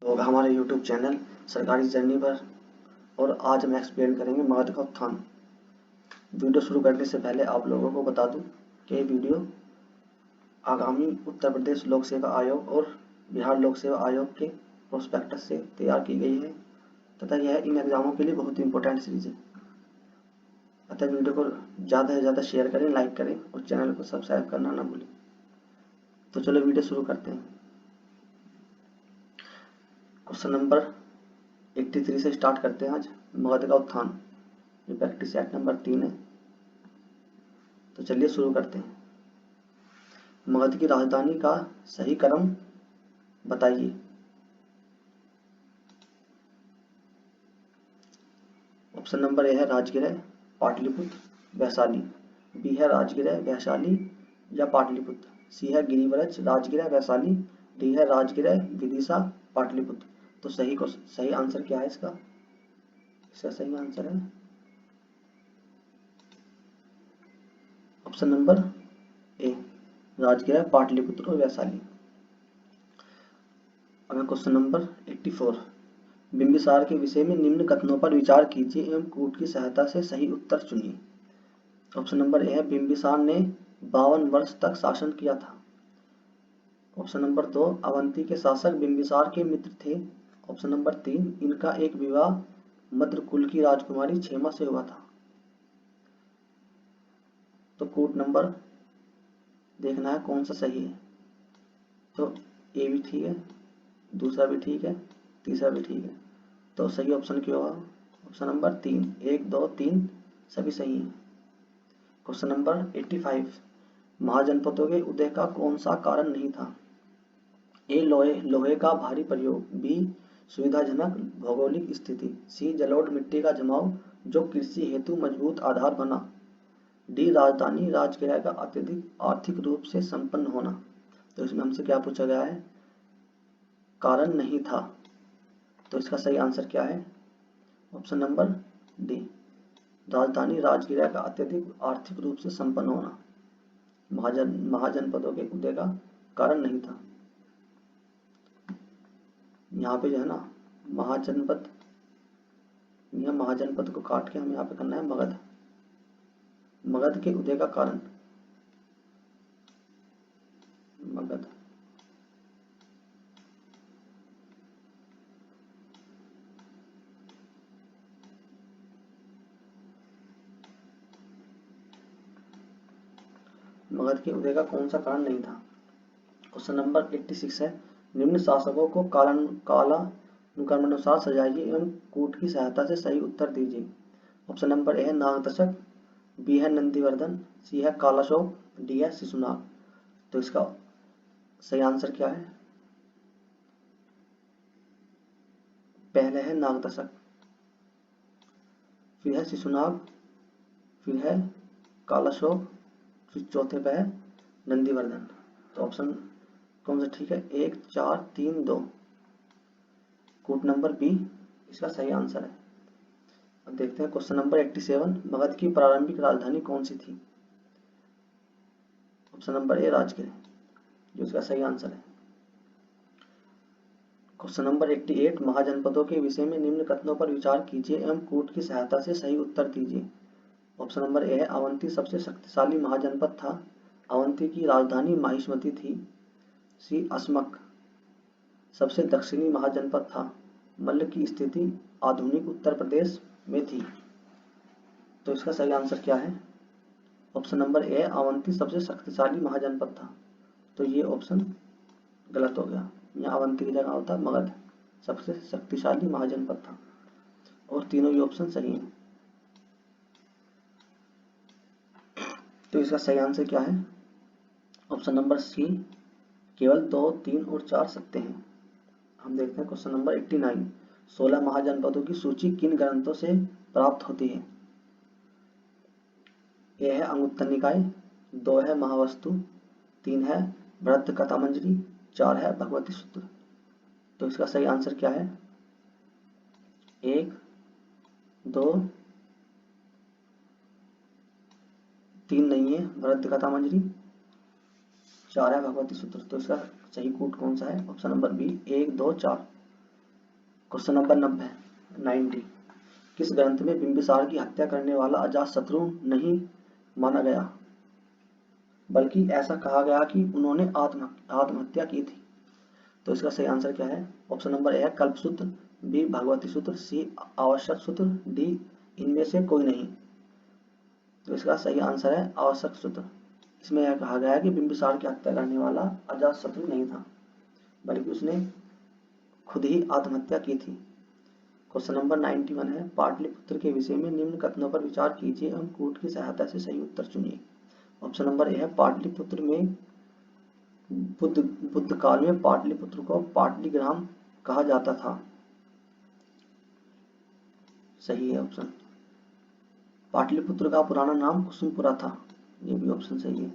होगा हमारे YouTube channel सरकारी जर्नी पर। और आज हम एक्सप्लेन करेंगे मगध का उत्थान। वीडियो शुरू करने से पहले आप लोगों को बता दूं कि ये वीडियो आगामी उत्तर प्रदेश लोक सेवा आयोग और बिहार लोक सेवा आयोग के प्रोस्पेक्टस से तैयार की गई है तथा यह इन एग्जामों के लिए बहुत ही इंपॉर्टेंट सीरीज है। अतः वीडियो को ज़्यादा से ज़्यादा शेयर करें, लाइक करें और चैनल को सब्सक्राइब करना ना भूलें। तो चलो वीडियो शुरू करते हैं। क्वेश्चन नंबर 83 से स्टार्ट करते हैं। आज मगध का उत्थान, ये प्रैक्टिस सेट नंबर 3 है। तो चलिए शुरू करते हैं। मगध की राजधानी का सही क्रम बताइए। ऑप्शन नंबर ए है राजगृह, पाटलिपुत्र, वैशाली। बी है राजगृह, वैशाली या पाटलिपुत्र। सी है गिरिव्रज, राजगृह, वैशाली। डी है राजगृह, विदिशा, पाटलिपुत्र। तो सही आंसर क्या है इसका? इसका सही आंसर है option number A, Rajgriha, Pataliputra और वैशाली। अगला क्वेश्चन नंबर 84, बिंबिसार के विषय में निम्न कथनों पर विचार कीजिए एवं कूट की सहायता से सही उत्तर चुनिए। ऑप्शन नंबर ए है बिंबिसार ने 52 वर्ष तक शासन किया था। ऑप्शन नंबर 2, अवंती के शासक बिंबिसार के मित्र थे। ऑप्शन नंबर 3, इनका एक विवाह मद्र कुल की राजकुमारी क्षेमा से हुआ था। तो कूट नंबर देखना है कौन सा सही है। तो ए भी ठीक है, दूसरा भी ठीक है, तीसरा भी ठीक है। तो सही ऑप्शन क्या होगा? ऑप्शन नंबर 3, 1, 2, 3 सभी सही हैं। क्वेश्चन नंबर 85, महाजनपदों के उदय का कौन सा कारण नहीं था? ए, लोहे का भारी प्रयोग। बी, सुविधाजनक भौगोलिक स्थिति। सी, जलोढ़ मिट्टी का जमाव जो कृषि हेतु मजबूत आधार बना। डी, राजधानी राजगृह का अत्यधिक आर्थिक रूप से संपन्न होना। तो इसमें हमसे क्या पूछा गया है? कारण नहीं था। तो इसका सही आंसर क्या है? ऑप्शन नंबर डी, राजधानी राजगृह का अत्यधिक आर्थिक रूप से संपन्न होना महाजनपदों के उदय का कारण नहीं था। यहाँ पे जो है ना महाजनपद को काट के हमें यहाँ पे करना है मगध के उदय का कारण। मगध के उदय का कौन सा कारण नहीं था? क्वेश्चन नंबर 86 है, निम्न शासकों को कालानुक्रमानुसार सजाइए एवं कूट की सहायता से सही उत्तर दीजिए। ऑप्शन नंबर ए है नागदशक, बी है नंदीवर्धन, सी है कालाशोक, डी है शिशुनाग। तो इसका सही आंसर क्या है? पहले है नागदशक, फिर है शिशुनाग, फिर है कालाशोक, फिर चौथे पे है नंदीवर्धन। तो ऑप्शन कौन सा ठीक है? 1, 4, 3, 2। कूट नंबर बी इसका सही आंसर है। अब देखते हैं क्वेश्चन नंबर 87, मगध की प्रारंभिक राजधानी कौन सी थी? ऑप्शन नंबर ए, राजगृह, जो इसका सही आंसर है। क्वेश्चन नंबर 88, महाजनपदों के विषय में निम्न कथनों पर विचार कीजिए एवं कूट की सहायता से सही उत्तर दीजिए। ऑप्शन नंबर ए है अवंती सबसे शक्तिशाली महाजनपद था। अवंती की राजधानी माहिष्मती थी। सी, अस्मक सबसे दक्षिणी महाजनपद था। मल्ल की स्थिति आधुनिक उत्तर प्रदेश में थी। तो इसका सही आंसर क्या है? ऑप्शन नंबर ए, अवंती सबसे शक्तिशाली महाजनपद था। तो ये ऑप्शन गलत हो गया। यहाँ अवंती की जगह होता मगध सबसे शक्तिशाली महाजनपद था। और तीनों ही ऑप्शन सही हैं। तो इसका सही आंसर क्या है? ऑप्शन नंबर सी, केवल 2, 3 और 4 सत्य हैं। हम देखते हैं क्वेश्चन नंबर 89, 16 महाजनपदों की सूची किन ग्रंथों से प्राप्त होती है? ए है अंगुत्तर निकाय, 2 है महावस्तु, 3 है बृहद कथामंजरी, 4 है भगवती सूत्र। तो इसका सही आंसर क्या है? 1, 2, 3 नहीं है बृहद कथामंजरी, 4 है भगवती सूत्र। तो इसका सही कूट कौन सा है? Option number B, 1, 2, 4। Question number 90 किस ग्रंथ में बिंबिसार की हत्या करने वाला अजातशत्रु नहीं माना गया, बल्कि ऐसा कहा गया कि उन्होंने आत्महत्या की थी। तो इसका सही आंसर क्या है? ऑप्शन नंबर ए है कल्पसूत्र, बी भगवती सूत्र, सी आवश्यक सूत्र, डी इनमें से कोई नहीं। तो इसका सही आंसर है आवश्यक सूत्र। इसमें यह कहा गया है कि बिंबिसार की हत्या करने वाला अजातशत्रु नहीं था, बल्कि उसने खुद ही आत्महत्या की थी। क्वेश्चन नंबर 91 है पाटलिपुत्र के विषय में निम्न कथनों पर विचार कीजिए एवं कूट की सहायता से सही उत्तर चुनिए। ऑप्शन नंबर ए है पाटलिपुत्र में बुद्ध काल में पाटलिपुत्र को पाटलिग्राम कहा जाता था। सही है ऑप्शन। पाटलिपुत्र का पुराना नाम कुसुमपुरा था, ये भी ऑप्शन सही है।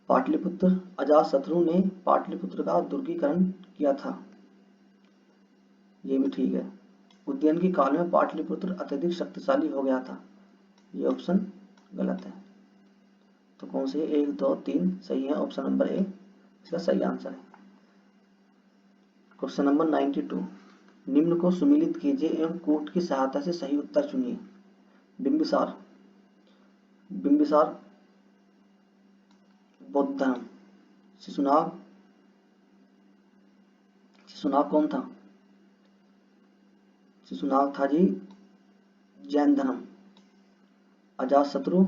पाटलिपुत्र अजातशत्रु ने पाटलिपुत्र का दुर्गीकरण किया था, ये भी ठीक है। उदयन की काल में पाटलिपुत्र अत्यधिक शक्तिशाली हो गया था, ये ऑप्शन गलत है। तो कौन से 1 2 3 सही है, ऑप्शन नंबर ए इसका सही आंसर है। क्वेश्चन नंबर 92 निम्न को सुमिलित कीजिए एवं कूट की सहायता से सही उत्तर चुनिए। बिंबिसार बौद्ध धर्म। शिशुनाग कौन था? शिशुनाग था जी जैन धर्म। अजातशत्रु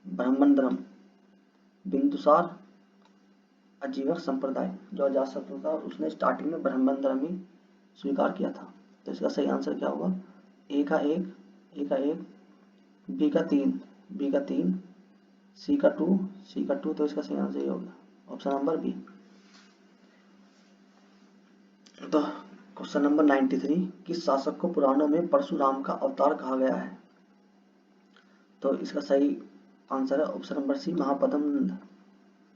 ब्राह्मण धर्म। बिंदुसार आजीवक संप्रदाय। जो अजातशत्रु था उसने स्टार्टिंग में ब्राह्मण धर्म ही स्वीकार किया था। तो इसका सही आंसर क्या होगा? ए का 1, बी का 3, सी का 2, तो इसका सही आंसर ये होगा ऑप्शन नंबर बी। तो क्वेश्चन नंबर 93 किस शासक को पुराणों में परशुराम का अवतार कहा गया है? तो इसका सही आंसर है ऑप्शन नंबर सी महापद्म नंद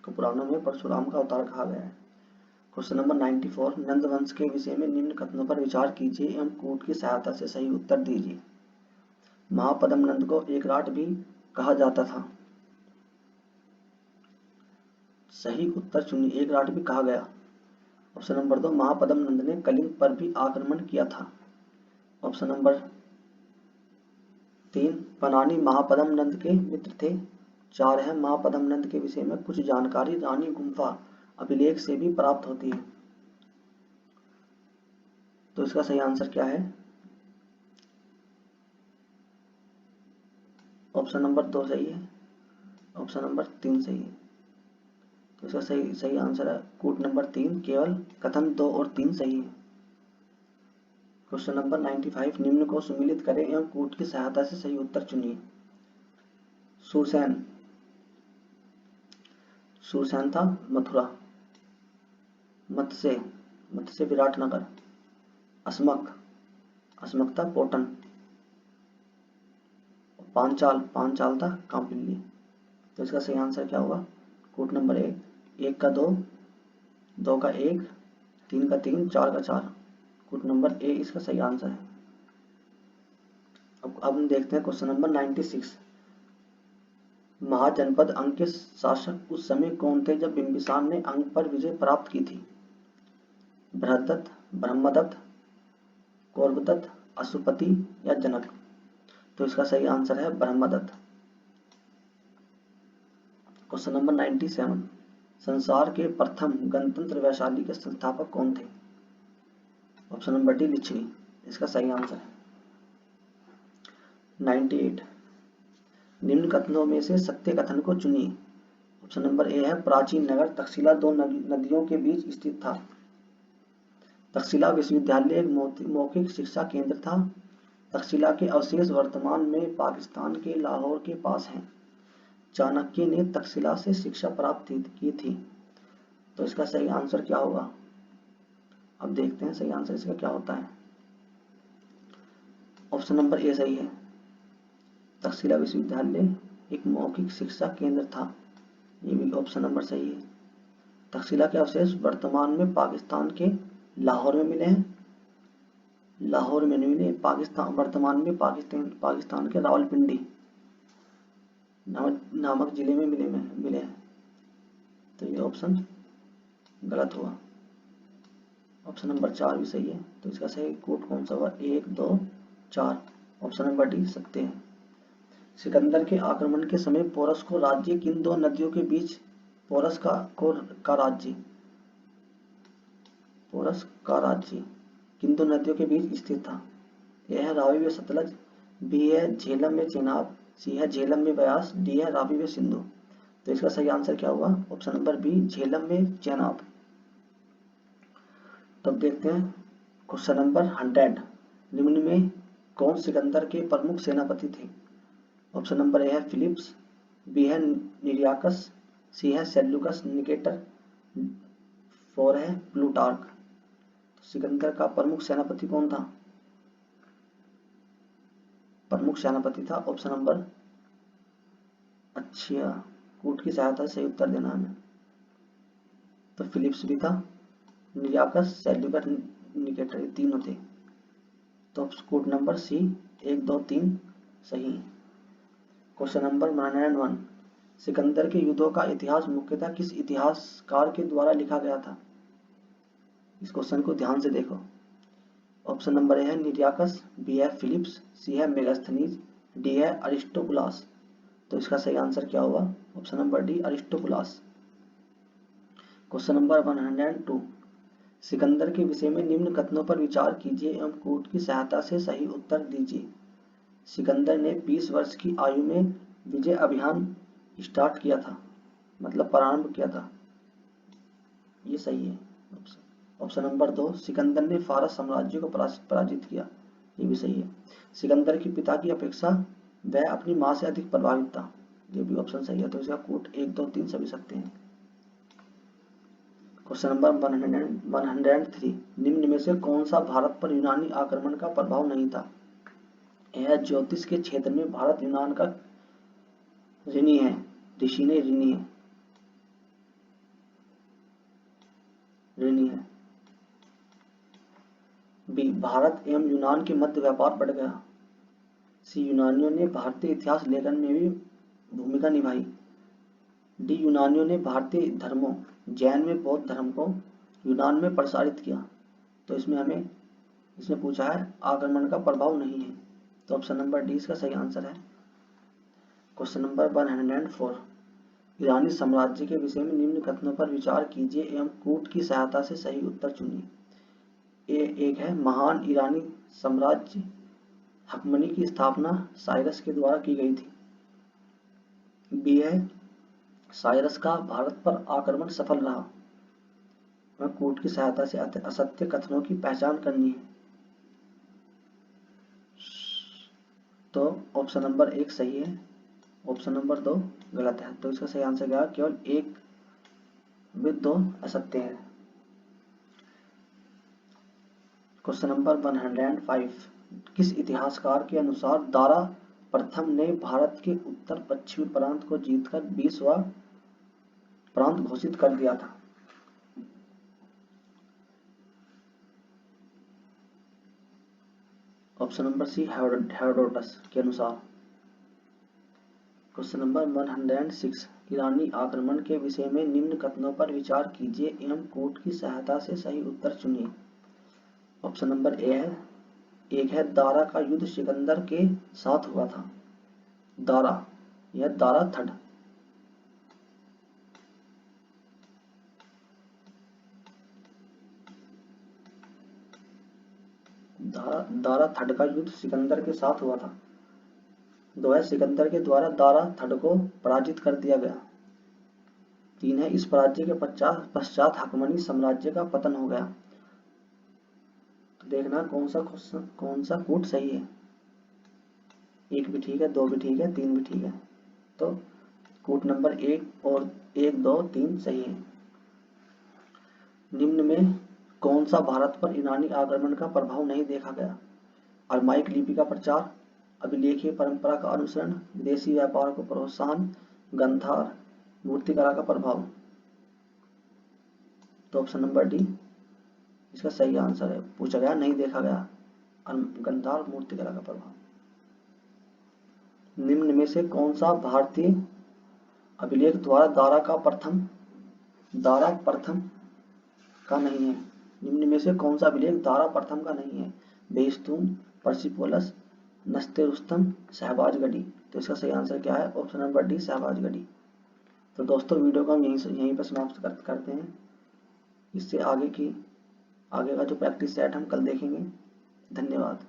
को पुराणों में परशुराम का अवतार कहा गया है। क्वेश्चन नंबर 94 नंद वंश के विषय में निम्न कथनों पर विचार कीजिए एवं कूट की सहायता से सही उत्तर दीजिए। महापद्म नंद को एकराट भी कहा जाता था। सही उत्तर चुनिए। एकराट भी कहा गया। ऑप्शन नंबर 2 महापद्म नंद ने कलिंग पर भी आक्रमण किया था। ऑप्शन नंबर 3 पनानी महापद्म नंद के मित्र थे। 4 है महापद्म नंद के विषय में कुछ जानकारी रानी गुम्फा अभिलेख से भी प्राप्त होती है। तो इसका सही आंसर क्या है? ऑप्शन नंबर 2 सही है, ऑप्शन नंबर 3 सही है। तो इसका सही आंसर है कूट नंबर 3, केवल कथन 2 और 3 सही है। क्वेश्चन नंबर 95 निम्न को सुमिलित करें एवं कूट की सहायता से सही उत्तर चुनिए। सुरसेन था मथुरा। मत्स्य विराटनगर। अस्मक था पोटन। पांचाल था कांपिल्ली। तो इसका सही आंसर क्या होगा? कूट नंबर 1 का 2 का 1, 3 का 3, 4 का 4। कूट नंबर ए इसका सही आंसर है। अब हम देखते हैं क्वेश्चन नंबर 96 महाजनपद अंग के शासक उस समय कौन थे जब बिंबिसार ने अंग पर विजय प्राप्त की थी? बृहदत्त, ब्रह्मदत्त, कौरवदत्त, अशुपति या जनक? तो इसका सही आंसर है ब्रह्मदत्त। क्वेश्चन नंबर 97 संसार के प्रथम गणतंत्र वैशाली के संस्थापक कौन थे? ऑप्शन नंबर डी लिच्छवी इसका सही आंसर है। 98 निम्न कथनों में से सत्य कथन को चुनिए। ऑप्शन नंबर ए है प्राचीन नगर तक्षशिला 2 नदियों के बीच स्थित था। तक्षशिला विश्वविद्यालय एक मौखिक शिक्षा केंद्र था। तक्षशिला के अवशेष वर्तमान में पाकिस्तान के लाहौर के पास हैं। चाणक्य ने तक्षशिला से शिक्षा प्राप्त की थी। तो इसका सही आंसर क्या होगा? अब देखते हैं सही आंसर इसका क्या होता है। ऑप्शन नंबर ए सही है। तक्षशिला विश्वविद्यालय एक मौखिक शिक्षा केंद्र था, ये भी ऑप्शन नंबर सही है। तक्षशिला के अवशेष वर्तमान में पाकिस्तान के लाहौर में मिले हैं। लाहौर में नहीं मिले, वर्तमान में पाकिस्तान के रावलपिंडी नामक जिले में मिले हैं। तो ये ऑप्शन गलत हुआ। ऑप्शन नंबर 4 भी सही है। तो इसका सही कूट कौन सा हुआ? 1 2 4, ऑप्शन नंबर डी सत्य है। सिकंदर के आक्रमण के समय पोरस को राज्य किन दो नदियों के बीच पोरस का राज्य पोरस का राज्य किन दो नदियों के बीच स्थित था? ए है रावी व सतलज, बी है झेलम में चेनाब, सी है झेलम में ब्यास, डी है रावी व सिंधु। तो इसका सही आंसर क्या हुआ? ऑप्शन नंबर बी झेलम में चेनाब। तब देखते हैं क्वेश्चन नंबर 100। निम्न में कौन सिकंदर के प्रमुख सेनापति थे? ऑप्शन नंबर ए है फिलिप्स, बी है निरियाकस, सी है सेल्यूकस निकेटर, 4 है प्लूटार्क। सिकंदर का प्रमुख सेनापति कौन था? प्रमुख सेनापति था ऑप्शन नंबर, अच्छा कूट की सहायता से उत्तर देना हमें। तो फिलिप्स भी था, निरियाकस, सेल्यूकस निकेटर, ये तीनों थे। तो कूट नंबर सी 1 2 3 सही है। Question number 101। सिकंदर के युद्धों का इतिहास मुख्यतः किस इतिहासकार के द्वारा लिखा गया था? इस क्वेश्चन को ध्यान से देखो। ऑप्शन नंबर ए है निरियाकस, बी है फिलिप्स, सी है मेगास्थनीज, डी है अरिस्टोबुलास। तो इसका सही आंसर क्या हुआ? Option number D Aristobulus. Question number 102। Sikandar के विषय में निम्न कथनों पर विचार कीजिए एवं कूट की सहायता से सही उत्तर दीजिए। सिकंदर ने 20 वर्ष की आयु में विजय अभियान स्टार्ट किया था, मतलब प्रारंभ किया था, ये सही है। ऑप्शन नंबर 2, सिकंदर ने फारस साम्राज्य को पराजित किया, ये भी सही है। सिकंदर के पिता की अपेक्षा वह अपनी मां से अधिक प्रभावित था, ये भी ऑप्शन सही है। तो इसका कूट 1 2 3 सभी सकते हैं। Question number 103। निम्न में से कौन सा भारत पर यूनानी आक्रमण का प्रभाव नहीं था? यह ज्योतिष के क्षेत्र में भारत यूनान का ऋणी है, ऋषि ने ऋणी है। बी भारत एवं यूनान के मध्य व्यापार बढ़ गया। सी यूनानियों ने भारतीय इतिहास लेखन में भी भूमिका निभाई। डी यूनानियों ने भारतीय धर्मों जैन में बौद्ध धर्म को यूनान में प्रसारित किया। तो इसमें पूछा है आक्रमण का प्रभाव नहीं है, तो ऑप्शन नंबर डी इसका सही आंसर है। Question number 104। ईरानी साम्राज्य के विषय में निम्न कथनों पर विचार कीजिए एवं कूट की सहायता से सही उत्तर चुनिए। एक है महान ईरानी साम्राज्य हकमनी की स्थापना साइरस के द्वारा की गई थी। बी है साइरस का भारत पर आक्रमण सफल रहा। वह कूट की सहायता से असत्य कथनों की पहचान करनी है। तो ऑप्शन नंबर 1 सही है, ऑप्शन नंबर 2 गलत है। तो इसका सही आंसर क्या? केवल 1 व 2 असत्य है। Question number 105। किस इतिहासकार के अनुसार दारा प्रथम ने भारत के उत्तर पश्चिमी प्रांत को जीतकर 20वां प्रांत घोषित कर दिया था? ऑप्शन नंबर सी हेरोडोटस के अनुसार। Question number 106। ईरानी आक्रमण के विषय में निम्न कथनों पर विचार कीजिए एवं कूट की सहायता से सही उत्तर चुनिए। ऑप्शन नंबर ए है, एक है दारा का युद्ध सिकंदर के साथ हुआ था। दारा, यह दारा थड। दारा थड का युद्ध सिकंदर के साथ हुआ था। 2 है सिकंदर के द्वारा दारा थड को पराजित कर दिया गया। 3 है इस पराजय के पश्चात हकमनी साम्राज्य का पतन हो गया। तो देखना कौन सा कूट सही है। 1 भी ठीक है, 2 भी ठीक है, 3 भी ठीक है। तो कूट नंबर 1 और 1 2 3 सही है। निम्न में कौन सा भारत पर ईरानी आक्रमण का प्रभाव नहीं देखा गया? अरमाइक लिपि का प्रचार, अभिलेखीय परंपरा का अनुसरण, विदेशी व्यापार को प्रोत्साहन, गंधार मूर्तिकला का प्रभाव। तो ऑप्शन नंबर डी इसका सही आंसर है। पूछा गया नहीं देखा गया गंधार मूर्तिकला का प्रभाव। निम्न में से कौन सा भारतीय अभिलेख द्वारा दारा प्रथम का नहीं है? निम्न में से कौन सा अभिलेख दारा प्रथम का नहीं है? बेस्तून, पर्सिपोलस, नस्ते रुस्तम, शहबाजगढ़ी। तो इसका सही आंसर क्या है? Option number D, Shahbazgarhi. तो दोस्तों वीडियो को हम यहीं पर समाप्त करते हैं। इससे आगे का जो प्रैक्टिस सेट हम कल देखेंगे। धन्यवाद।